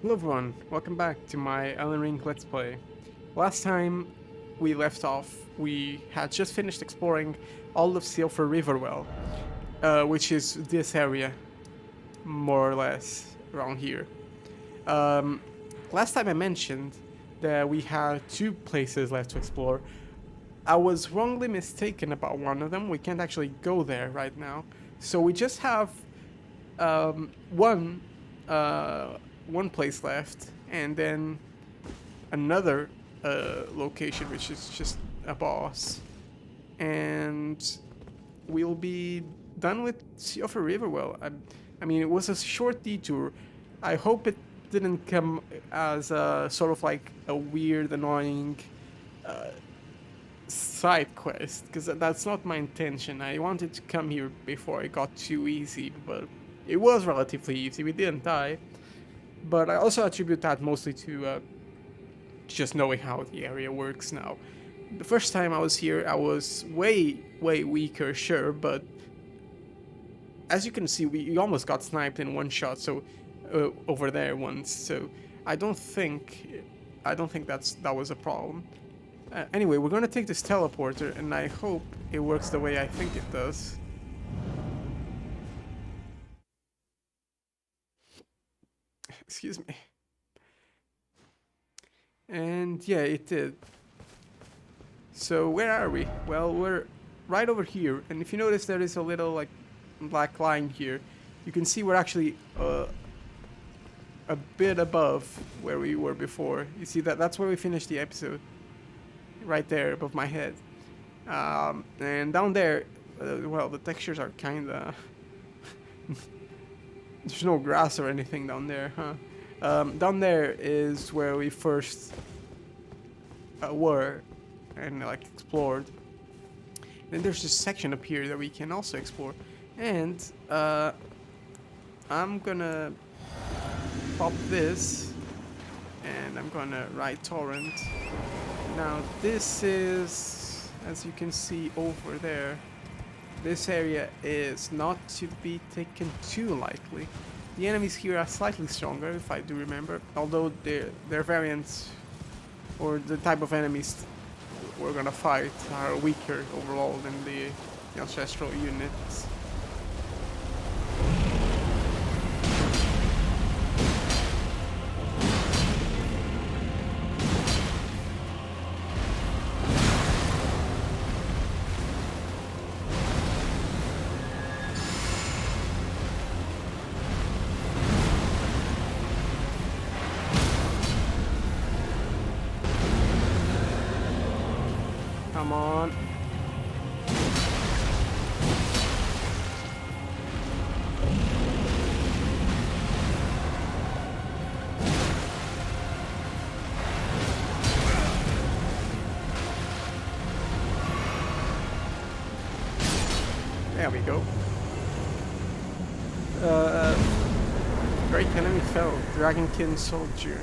Hello everyone, welcome back to my Elden Ring Let's Play. Last time we left off, we had just finished exploring all of Silver Riverwell, which is this area, more or less, around here. Um, Last time I mentioned that we had two places left to explore. I was wrongly mistaken about one of them. We can't actually go there right now. So we just have um, one uh, one place left, and then another location, which is just a boss, and we'll be done with Sea of a Riverwell. I mean, it was a short detour. I hope it didn't come as a sort of like a weird, annoying side quest, because that's not my intention. I wanted to come here before it got too easy, but it was relatively easy. We didn't die, but I also attribute that mostly to just knowing how the area works now. The first time I was here, I was way weaker, sure, but as you can see, we almost got sniped in one shot. So over there once. So I don't think that was a problem. Anyway, we're gonna take this teleporter, and I hope it works the way I think it does. Excuse me. And yeah, it did. So where are we? Well, we're right over here, and if you notice, there is a little like black line here. You can see we're actually a bit above where we were before. You see that's where we finished the episode. Right there above my head. And down there, well, the textures are kinda... There's no grass or anything down there, huh? Down there is where we first were and like explored. Then there's this section up here that we can also explore. And I'm gonna pop this, and I'm gonna write torrent. Now this is, as you can see over there, this area is not to be taken too lightly. The enemies here are slightly stronger, if I do remember, although their variants, or the type of enemies we're gonna fight, are weaker overall than the ancestral units. Come on. There we go. Great enemy fell. Dragonkin soldier.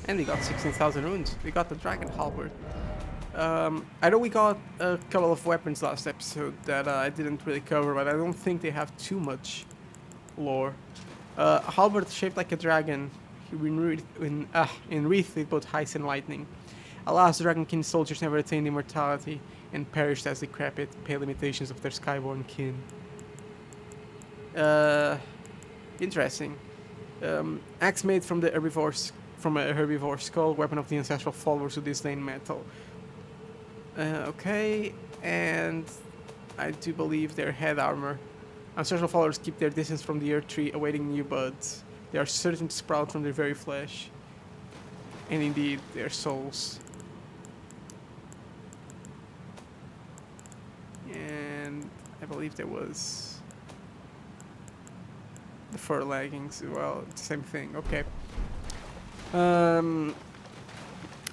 And we got 16,000 runes. We got the dragon halberd. I know we got a couple of weapons last episode that I didn't really cover, but I don't think they have too much lore. Halberd shaped like a dragon, enwreathed with both ice and lightning. Alas, Dragonkin soldiers never attained immortality and perished as decrepit, pale imitations of their skyborn kin. Interesting. Axe made from a herbivore skull, weapon of the ancestral followers who disdain metal. Okay, and I do believe their head armor. Ancestral followers keep their distance from the earth tree, awaiting new buds. They are certain to sprout from their very flesh, and indeed their souls. And I believe there was the fur leggings. Well, it's the same thing. Okay.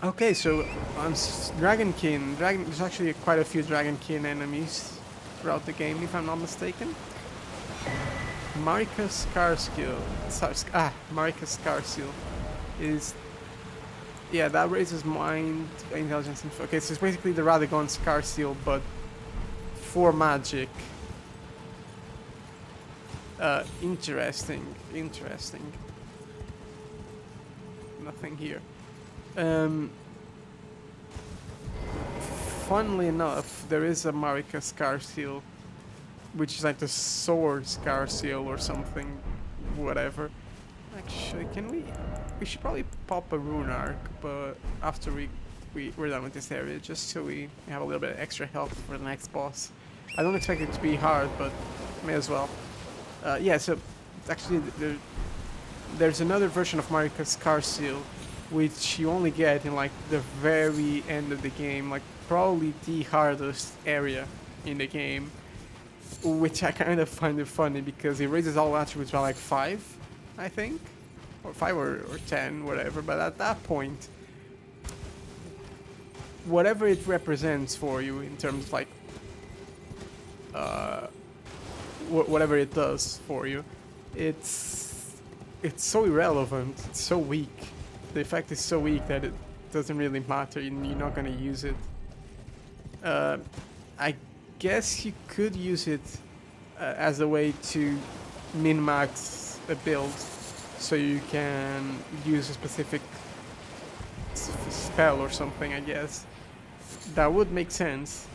Okay, so on Dragonkin, there's actually quite a few Dragonkin enemies throughout the game, if I'm not mistaken. Marika Scarskill is... Yeah, that raises mind, intelligence, and... Okay, so it's basically the Radagon Scarskill, but for magic. Interesting. nothing here. Um, Funnily enough, there is a Marika Scar Seal, which is like the sword Scar Seal or something, whatever. Actually, can we? We should probably pop a rune arc, but after we're done with this area, just so we have a little bit of extra health for the next boss. I don't expect it to be hard, but may as well. Yeah, so actually there's another version of Marika's Scar Seal, which you only get in like the very end of the game, like probably the hardest area in the game, which I kind of find it funny because it raises all attributes by like 5, I think, or 5 or 10, whatever. But at that point, whatever it represents for you in terms of like whatever it does for you, it's so irrelevant. It's so weak. The effect is so weak that it doesn't really matter. You're not gonna use it. I guess you could use it as a way to min-max a build, so you can use a specific spell or something. I guess that would make sense.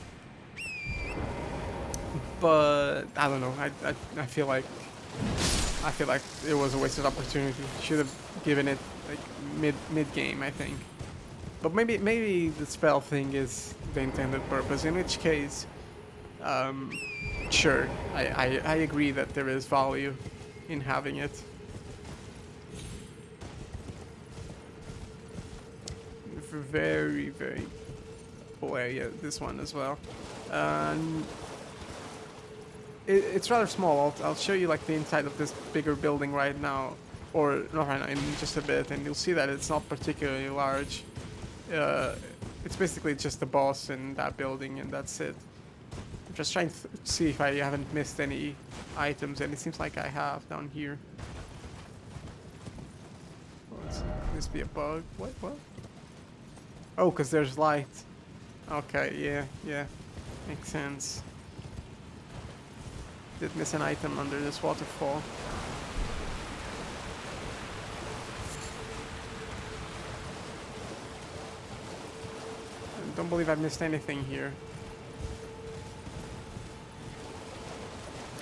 But I don't know. I feel like it was a wasted opportunity. Should have given it like mid game, I think. But maybe the spell thing is the intended purpose. In which case, sure, I agree that there is value in having it. Very cool area. This one as well. It's rather small. I'll show you like the inside of this bigger building right now, or not right now, in just a bit, and you'll see that it's not particularly large. It's basically just the boss in that building, and that's it. I'm just trying to see if I haven't missed any items, and it seems like I have down here. This be a bug? What? Oh, because there's light. Okay, yeah, makes sense. Did miss an item under this waterfall. I don't believe I missed anything here.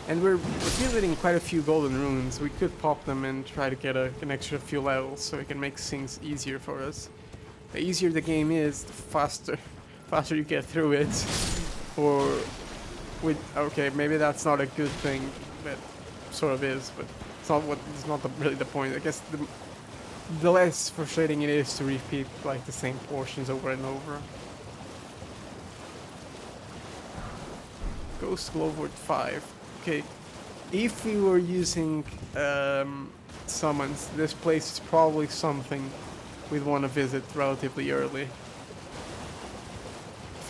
And we're accumulating quite a few golden runes. We could pop them and try to get an extra few levels so it can make things easier for us. The easier the game is, the faster you get through it. Or okay, maybe that's not a good thing, but sort of is, but it's not really the point. I guess the less frustrating it is to repeat like the same portions over and over. Ghost Glowwort 5. Okay, if we were using summons, this place is probably something we'd want to visit relatively early.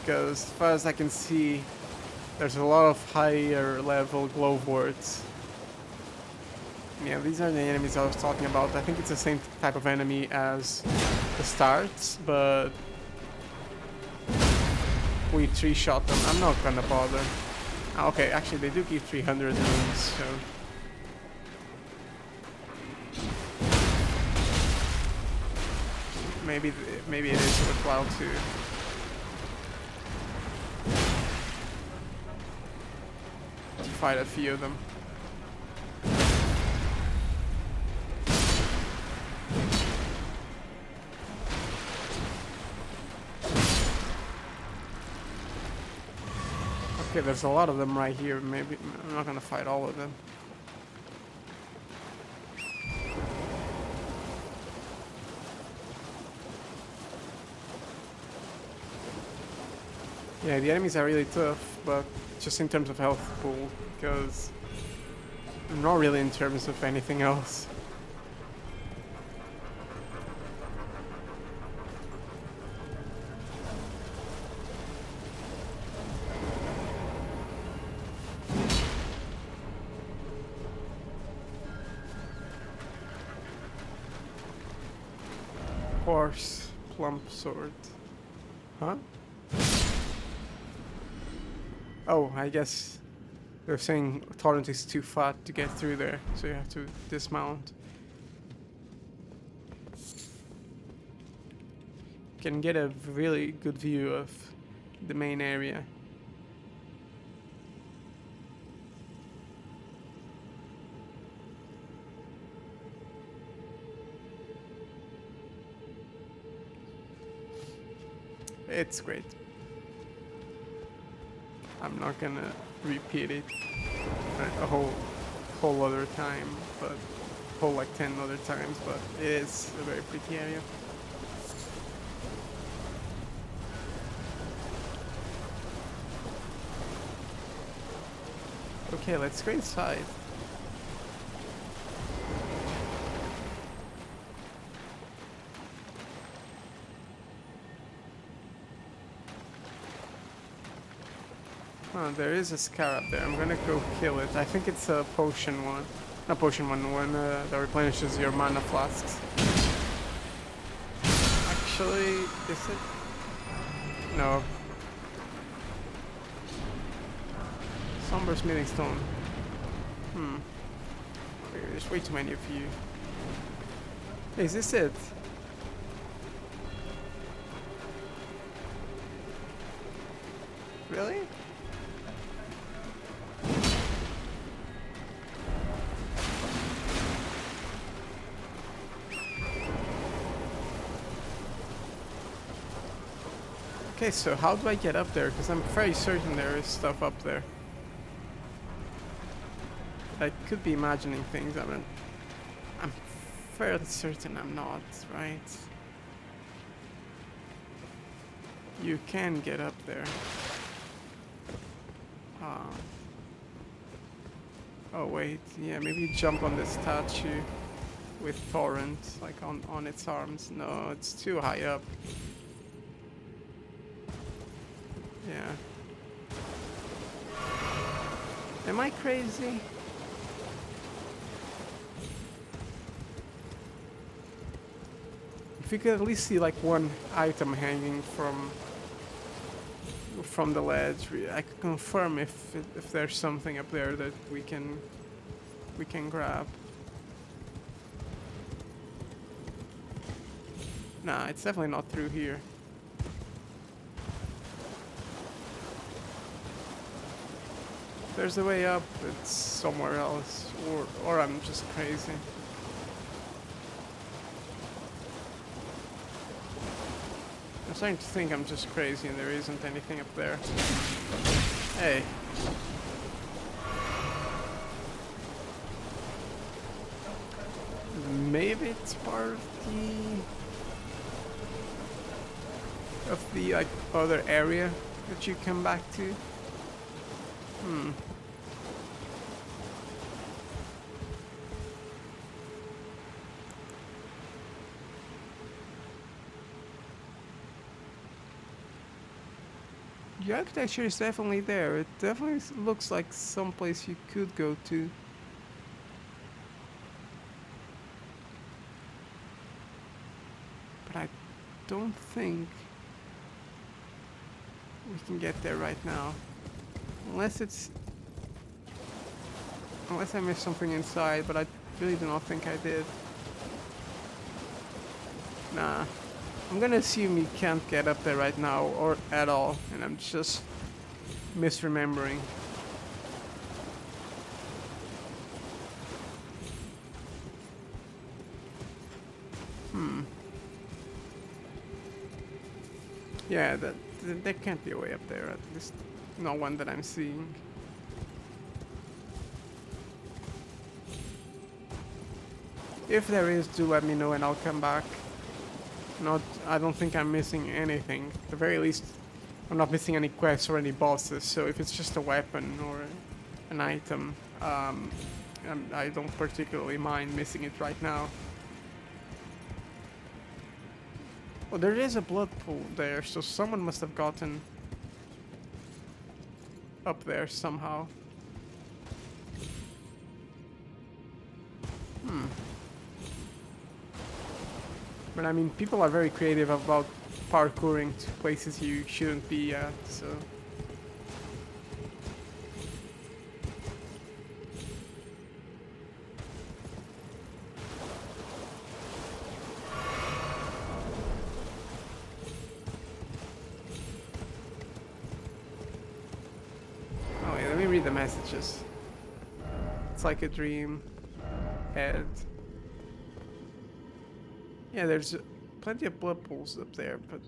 Because as far as I can see, there's a lot of higher level glowworts. Yeah, these are the enemies I was talking about. I think it's the same type of enemy as the starts, but we 3-shot them. I'm not gonna bother. Okay, actually they do give 300 runes, so... Maybe it is worthwhile to fight a few of them. Okay, there's a lot of them right here. Maybe I'm not gonna fight all of them. Yeah, the enemies are really tough, but just in terms of health pool, because not really in terms of anything else. Horse, plump sword. Huh? Oh, I guess they're saying Torrent is too fat to get through there, so you have to dismount. can get a really good view of the main area. It's great. I'm not gonna repeat it a whole other time, but whole like 10 other times, but it is a very pretty area. Okay, let's go inside. Oh, there is a scarab there. I'm gonna go kill it. I think it's a potion one. Not potion one that replenishes your mana flasks. Actually, is it? No. Somber smithing stone. There's way too many of you. Is this it? Really? Okay, so how do I get up there? Because I'm very certain there is stuff up there. I could be imagining things. I'm fairly certain I'm not, right? You can get up there. Oh wait, yeah, maybe you jump on this statue with Torrent, like on its arms. No, it's too high up. Yeah. Am I crazy? If you could at least see like one item hanging from the ledge, I could confirm if there's something up there that we can grab. Nah, it's definitely not through here. There's a way up, it's somewhere else, or I'm just crazy. I'm starting to think I'm just crazy and there isn't anything up there. Hey. Maybe it's part of the like other area that you come back to. The architecture is definitely there. It definitely looks like someplace you could go to. But I don't think we can get there right now. Unless I missed something inside, but I really do not think I did. Nah. I'm gonna assume you can't get up there right now, or at all, and I'm just misremembering. Yeah, there can't be a way up there, at least no one that I'm seeing. If there is, do let me know and I'll come back. I don't think I'm missing anything. At the very least, I'm not missing any quests or any bosses, so if it's just a weapon or an item, I don't particularly mind missing it right now. Oh, there is a blood pool there, so someone must have gotten up there somehow. But I mean, people are very creative about parkouring to places you shouldn't be at, so... read the messages. It's like a dream. Head. Yeah, there's plenty of blood pools up there, but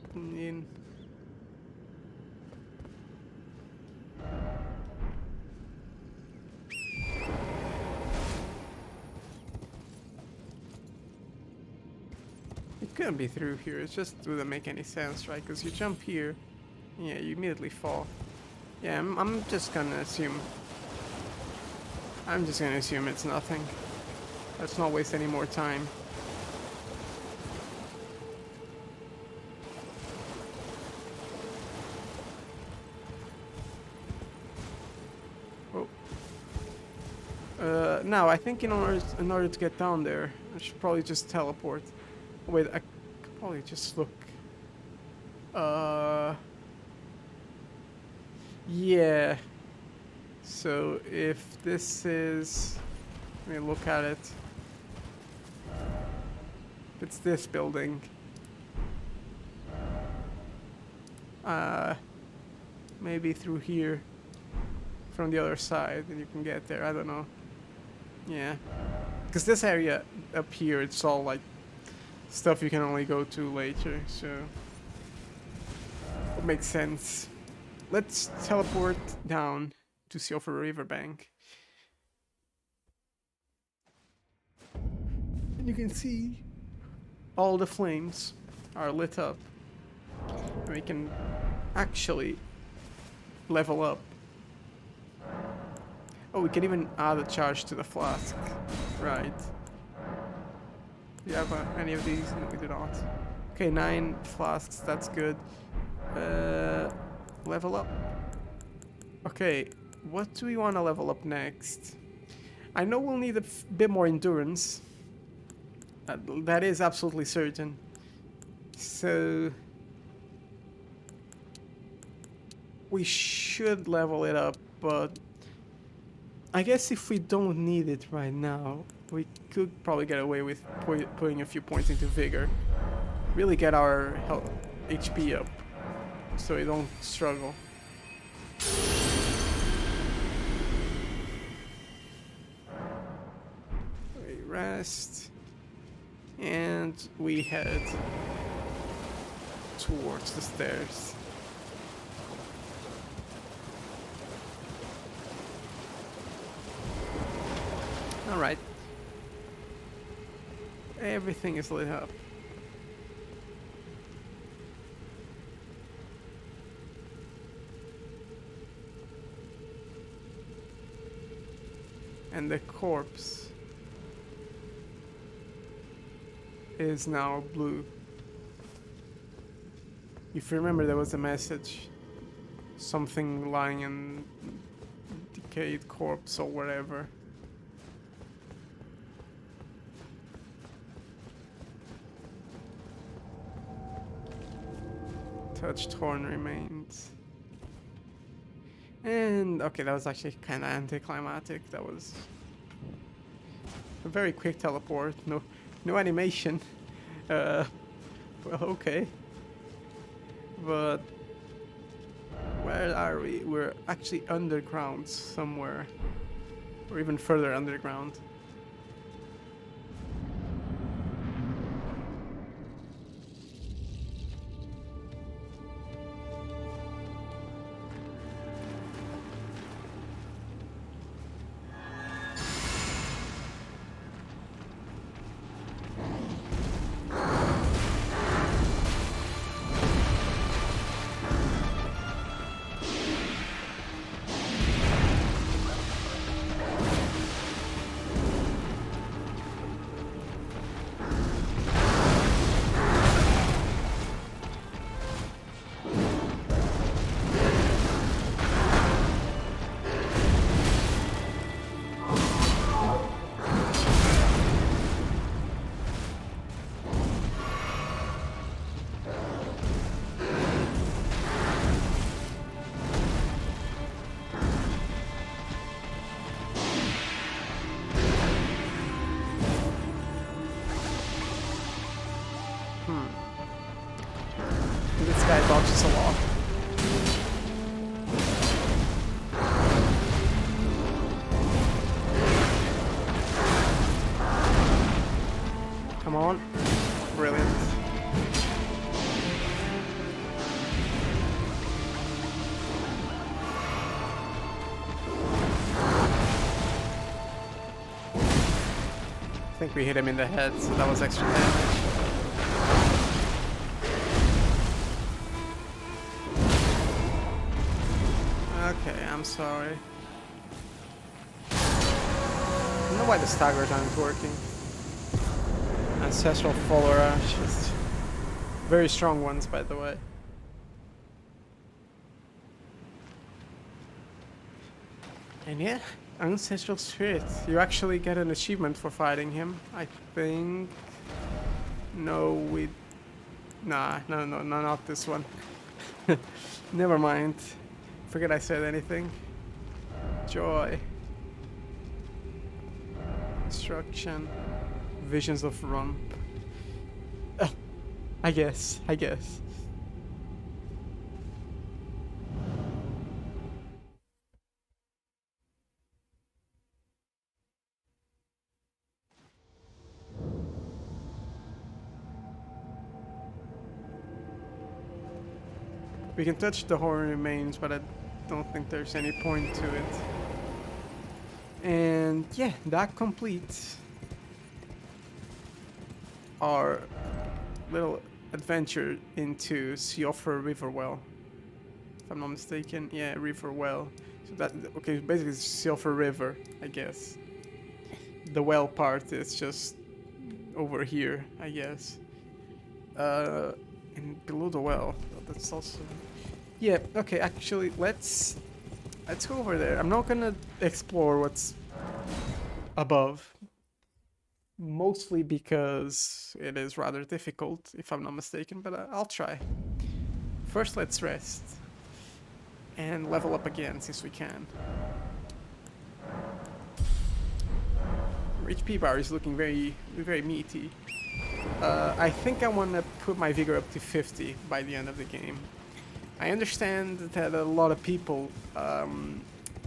it couldn't be through here. It just wouldn't make any sense, right? Because you jump here, yeah, you immediately fall. Yeah, I'm just gonna assume. I'm just gonna assume it's nothing. Let's not waste any more time. Now I think in order to get down there, I should probably just teleport. Wait, I could probably just look. Yeah. So if this is, let me look at it. If it's this building. Maybe through here, from the other side, and you can get there. I don't know. Yeah, because this area up here, it's all like stuff you can only go to later, so it makes sense. Let's teleport down to Silver Riverbank. And you can see all the flames are lit up. And we can actually level up. Oh, we can even add a charge to the flask. Right. Do you have any of these? No, we do not. Okay, 9 flasks, that's good. Level up. Okay, what do we want to level up next? I know we'll need a bit more endurance. That is absolutely certain. So we should level it up, but I guess if we don't need it right now, we could probably get away with putting a few points into vigor. Really get our health, HP up, so we don't struggle. We rest, and we head towards the stairs. Alright. Everything is lit up. And the corpse is now blue. If you remember, there was a message. Something lying in decayed corpse or whatever. Touched horn remains. And okay, that was actually kind of anticlimactic. That was a very quick teleport. No animation. Well, okay. But where are we? We're actually underground somewhere, or even further underground. This guy dodges a lot. Come on. Brilliant. I think we hit him in the head, so that was extra damage. Okay, I'm sorry. I don't know why the staggers aren't working. Ancestral follower, just very strong ones, by the way. And yeah, Ancestral Spirit. You actually get an achievement for fighting him, I think. No, Nah, no, not this one. Never mind. Forget I said anything. Joy. Instruction. Visions of Rump. I guess. We can touch the horror remains, but I don't think there's any point to it. And yeah, that completes our little adventure into Siofra Riverwell. If I'm not mistaken, yeah, Riverwell. So that, okay, basically it's Siofra River, I guess. The well part is just over here, I guess. And below the well, that's also... Yeah, okay, actually, let's go over there. I'm not gonna explore what's above. Mostly because it is rather difficult, if I'm not mistaken, but I'll try. First, let's rest. And level up again, since we can. Our HP bar is looking very, very meaty. I think I want to put my vigor up to 50 by the end of the game. I understand that a lot of people,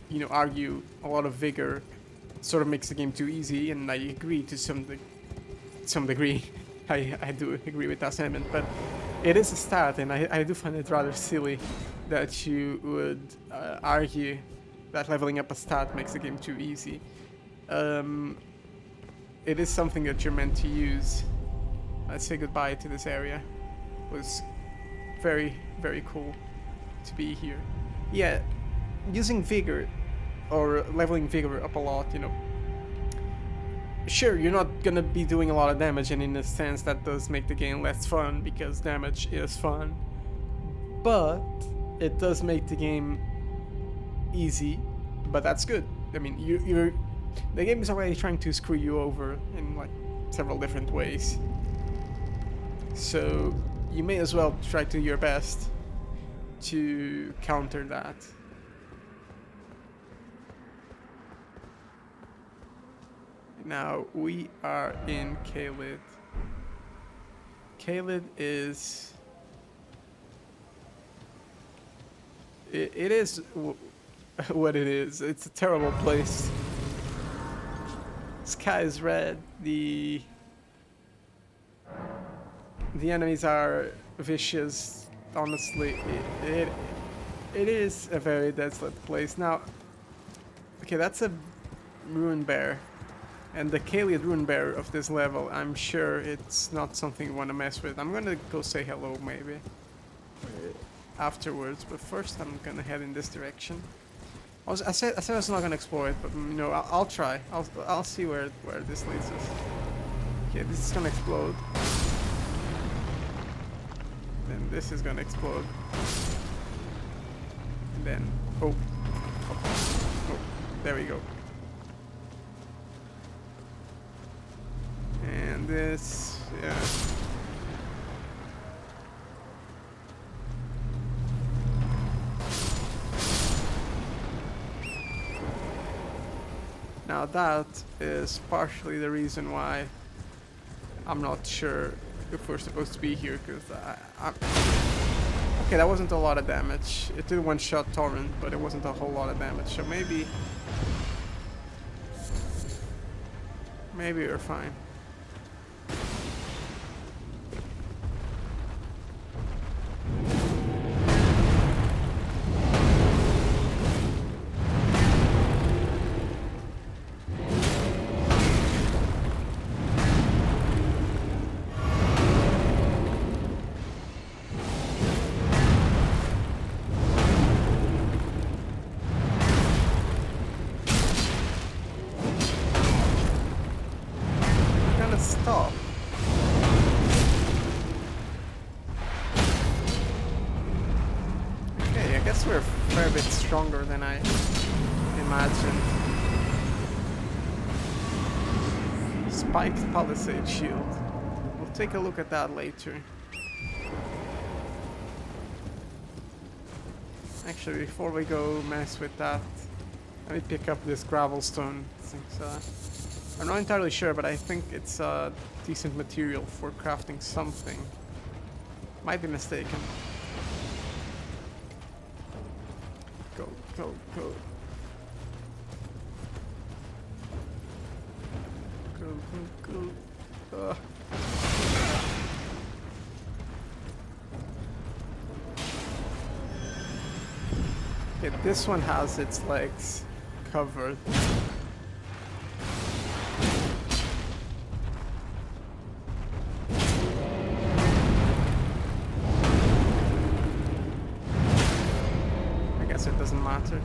you know, argue a lot of vigor sort of makes the game too easy, and I agree to some degree. I do agree with that sentiment, but it is a stat, and I do find it rather silly that you would argue that leveling up a stat makes the game too easy. It is something that you're meant to use. Let's say goodbye to this area. It was very, very cool to be here. Yeah, using vigor or leveling vigor up a lot, you know. Sure, you're not gonna be doing a lot of damage, and in a sense that does make the game less fun because damage is fun. But it does make the game easy, but that's good. I mean, the game is already trying to screw you over in like several different ways. So you may as well try to do your best to counter that. Now we are in Caelid. Caelid is... It is what it is. It's a terrible place. Sky is red. The enemies are vicious. Honestly, it is a very desolate place. Now, okay, that's a rune bear. And the Caelid rune bear of this level, I'm sure it's not something you want to mess with. I'm gonna go say hello, maybe, afterwards. But first, I'm gonna head in this direction. I said I was not gonna explore it, but you know, I'll try. I'll see where this leads us. Okay, this is gonna explode. Then this is gonna explode. And then oh, there we go. And this, yeah. Now that is partially the reason why I'm not sure if we're supposed to be here, because okay, that wasn't a lot of damage. It did one-shot Torrent, but it wasn't a whole lot of damage, so maybe we're fine. we're a fair bit stronger than I imagined. Spiked palisade shield. We'll take a look at that later. Actually, before we go mess with that, let me pick up this gravel stone. I'm not entirely sure, but I think it's a decent material for crafting something. Might be mistaken. Go, go, go. Go, go, go. Okay, this one has its legs covered. I guess it doesn't matter.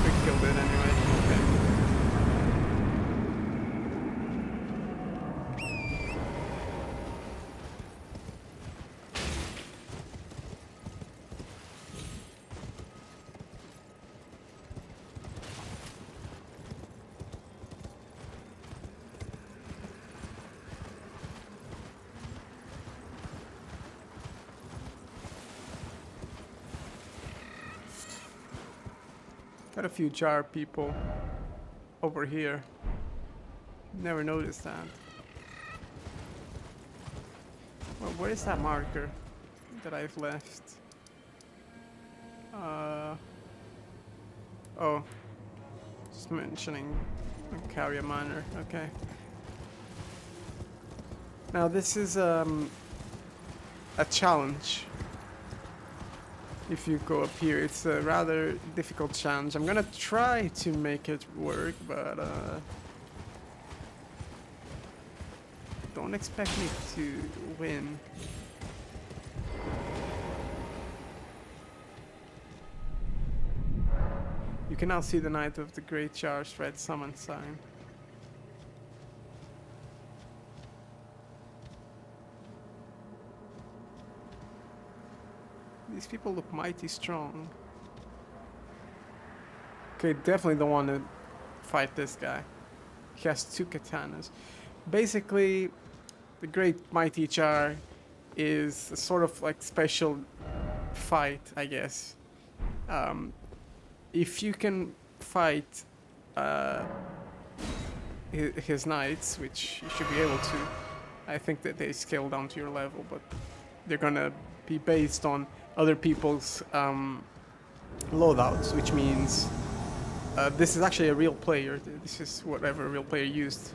We killed it anyway. Okay. Got a few jar people over here. Never noticed that. Well, where is that marker that I've left? Oh, just mentioning Carrier Manor. Okay. Now this is a challenge. If you go up here, it's a rather difficult challenge. I'm gonna try to make it work, but don't expect me to win. You can now see the Knight of the Great Jar's red summon sign. These people look mighty strong. Okay, definitely don't want to fight this guy. He has 2 katanas. Basically, the Great Mighty Jar is a sort of like special fight, I guess. If you can fight his knights, which you should be able to, I think that they scale down to your level, but they're gonna be based on other people's loadouts, which means this is actually a real player. This is whatever a real player used.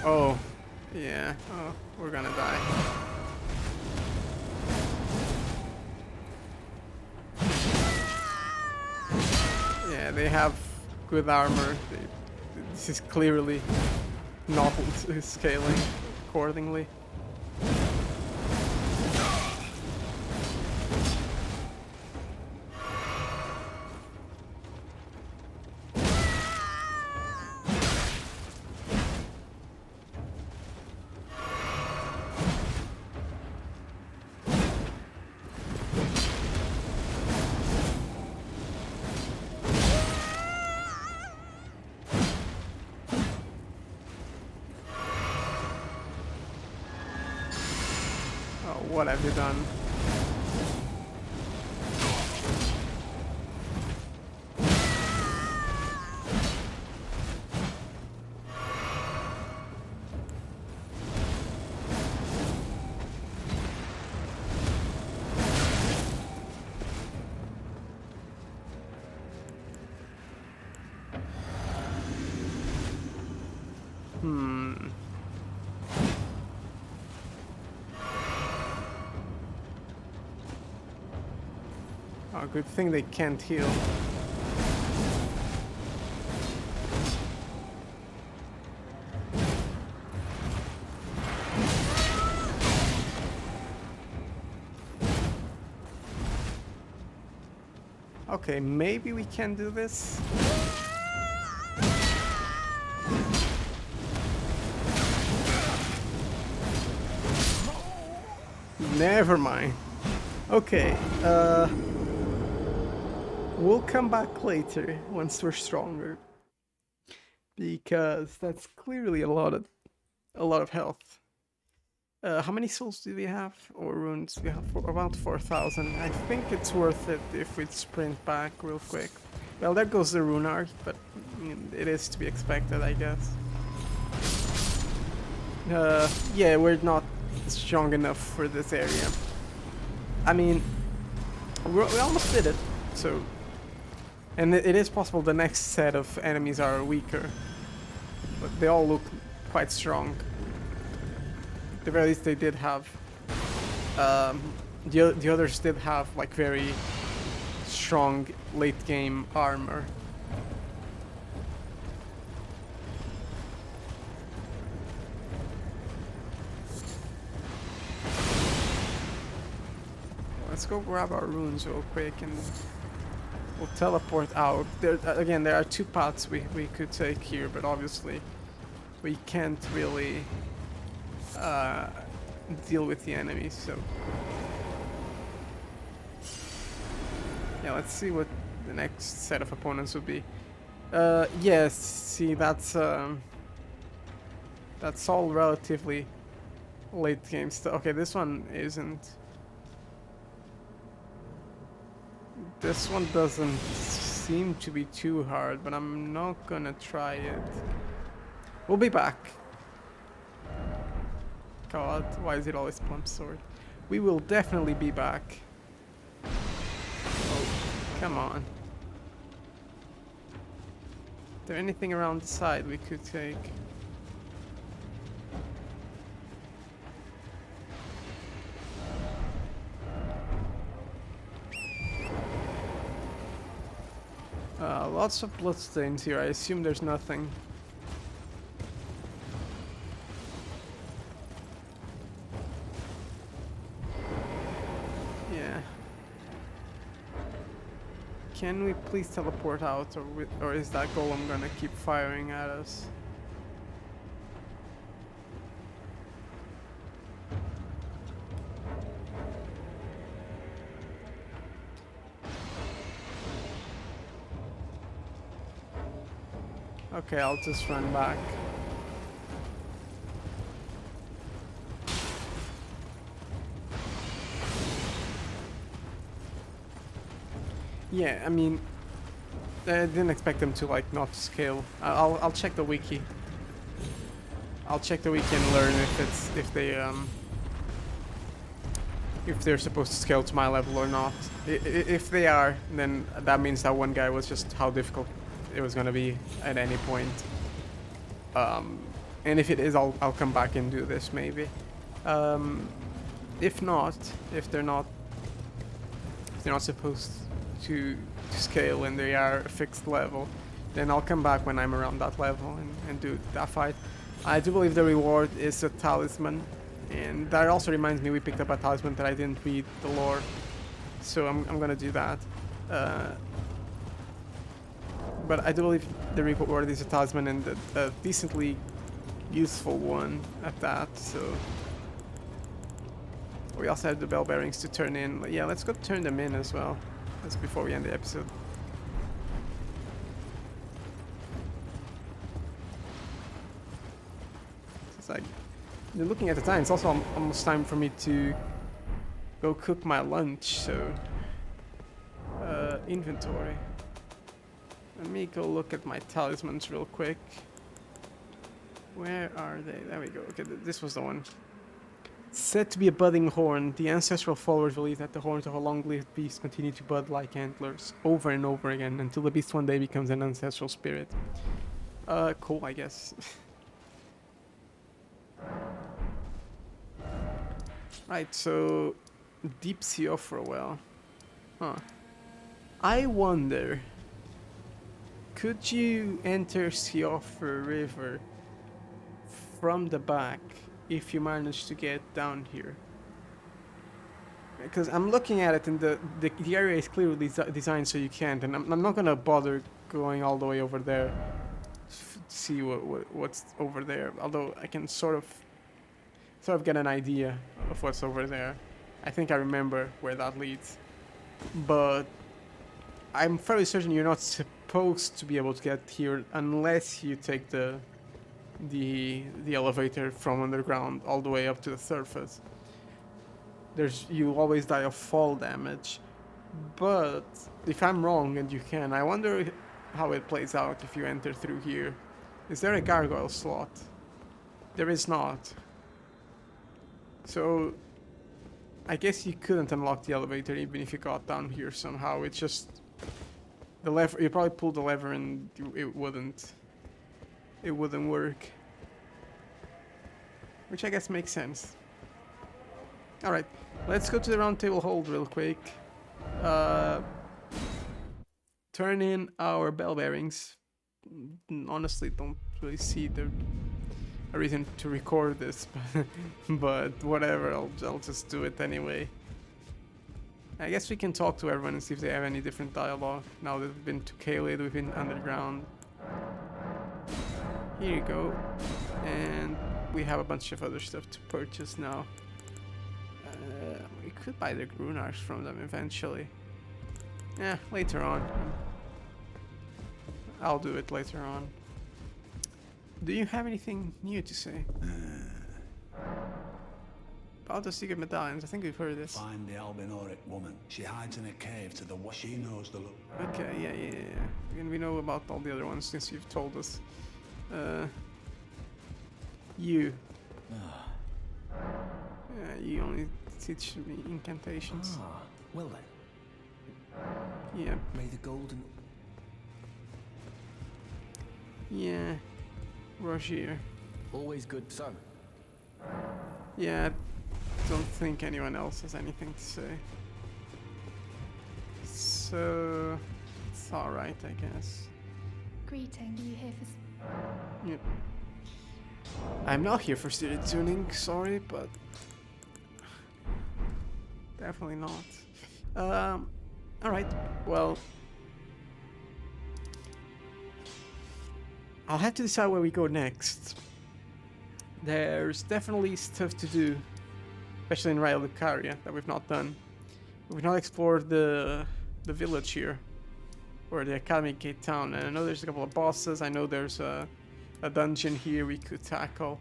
Oh, yeah. Oh, we're gonna die. Yeah, they have good armor. This is clearly not scaling accordingly. What have you done? Oh, good thing they can't heal. Okay, maybe we can do this. Never mind. Okay, we'll come back later once we're stronger. Because that's clearly a lot of health. How many souls do we have? Or runes? We have about 4,000. I think it's worth it if we sprint back real quick. Well, there goes the rune art, but it is to be expected, I guess. Yeah, we're not strong enough for this area. I mean, we almost did it, so... And it is possible the next set of enemies are weaker. But they all look quite strong. At the very least they did have... the others did have like very strong late game armor. Let's go grab our runes real quick and we'll teleport out. Again, there are two paths we could take here, but obviously we can't really deal with the enemies, so... Yeah, let's see what the next set of opponents would be. Yes, see, that's all relatively late game stuff. Okay, this one isn't. This one doesn't seem to be too hard, but I'm not gonna try it. We'll be back. God, why is it always plump sword? We will definitely be back. Oh, come on. Is there anything around the side we could take? Lots of bloodstains here. I assume there's nothing. Yeah. Can we please teleport out, or is that golem gonna keep firing at us? Okay, I'll just run back. Yeah, I mean, I didn't expect them to like not scale. I'll check the wiki. I'll check the wiki and learn if they're supposed to scale to my level or not. If they are, then that means that one guy was just how difficult it was gonna be at any point. And if it is, I'll come back and do this maybe. If not, if they're not supposed to scale and they are a fixed level, then I'll come back when I'm around that level and do that fight. I do believe the reward is a talisman, and that also reminds me we picked up a talisman that I didn't read the lore, so I'm gonna do that. But I do believe the reward is a talisman, and a decently useful one at that, so... We also have the bell bearings to turn in. Yeah, let's go turn them in as well. That's before we end the episode. It's like... Looking at the time, it's also almost time for me to go cook my lunch, so... Inventory. Let me go look at my talismans real quick. Where are they? There we go. Okay, this was the one. Said to be a budding horn, the ancestral followers believe that the horns of a long-lived beast continue to bud like antlers over and over again until the beast one day becomes an ancestral spirit. Cool, I guess. Right, so... Deep Sea Offer Well. Huh. I wonder... Could you enter Siofra River from the back if you manage to get down here? Because I'm looking at it and the area is clearly designed so you can't, and I'm not gonna bother going all the way over there to see what's over there, although I can sort of get an idea of what's over there. I think I remember where that leads. But I'm fairly certain you're not supposed to be able to get here unless you take the elevator from underground all the way up to the surface. You always die of fall damage. But if I'm wrong and you can, I wonder how it plays out if you enter through here. Is there a gargoyle slot? There is not. So I guess you couldn't unlock the elevator even if you got down here somehow. It's just the lever. You probably pulled the lever and it wouldn't work. Which I guess makes sense. Alright, let's go to the round table hold real quick. Turn in our bell bearings. Honestly, don't really see a reason to record this, but whatever, I'll just do it anyway. I guess we can talk to everyone and see if they have any different dialogue. Now that we've been to Caelid, we've been underground. Here you go. And we have a bunch of other stuff to purchase now. We could buy the Grunars from them eventually. Yeah, later on. I'll do it later on. Do you have anything new to say? About the secret medallions, I think we've heard this. Find the Albinoric woman. She hides in a cave to the west. She knows the look. Okay, yeah. And we know about all the other ones since you've told us. You. You only teach me incantations. Ah, well then. Yeah. May the golden... Yeah. Rogier. Always good son. Yeah, I don't think anyone else has anything to say. So, it's alright, I guess. Greeting, are you here for... Yep. I'm not here for studio tuning, sorry, but... Definitely not. Alright, well... I'll have to decide where we go next. There's definitely stuff to do, especially in Raya Lucaria, that we've not done. We've not explored the village here, or the Academy Gate town, and I know there's a couple of bosses. I know there's a dungeon here we could tackle.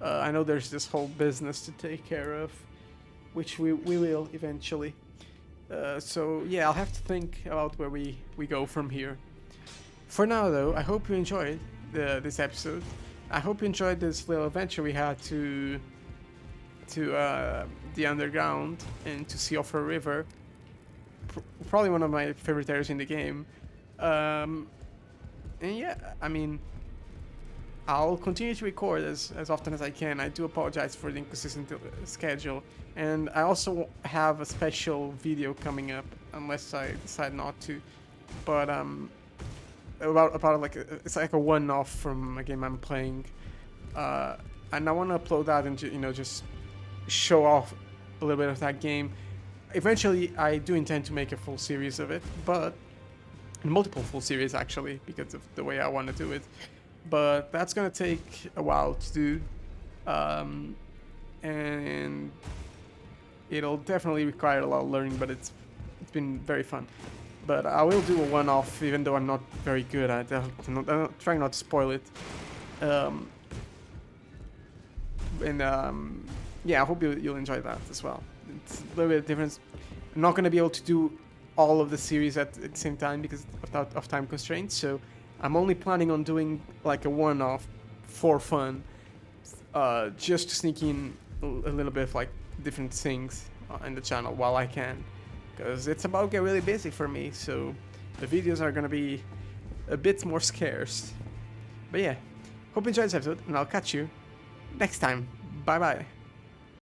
I know there's this whole business to take care of, which we will eventually. So yeah, I'll have to think about where we go from here. For now though, I hope you enjoyed this episode. I hope you enjoyed this little adventure we had to the underground and to Sea of a River. Probably one of my favorite areas in the game. And yeah, I mean, I'll continue to record as often as I can. I do apologize for the inconsistent schedule. And I also have a special video coming up, unless I decide not to. But about like it's like a one-off from a game I'm playing, and I want to upload that and just show off a little bit of that game. Eventually, I do intend to make a full series of it, but multiple full series actually, because of the way I want to do it. But that's gonna take a while to do, and it'll definitely require a lot of learning. But it's been very fun. But I will do a one-off, even though I'm not very good at it. I'm trying not to spoil it. Yeah, I hope you'll enjoy that as well. It's a little bit different. I'm not going to be able to do all of the series at the same time because of time constraints, so I'm only planning on doing like a one-off for fun, just to sneak in a little bit of like different things in the channel while I can. Because it's about to get really busy for me, so the videos are going to be a bit more scarce. But yeah, hope you enjoyed this episode, and I'll catch you next time. Bye bye.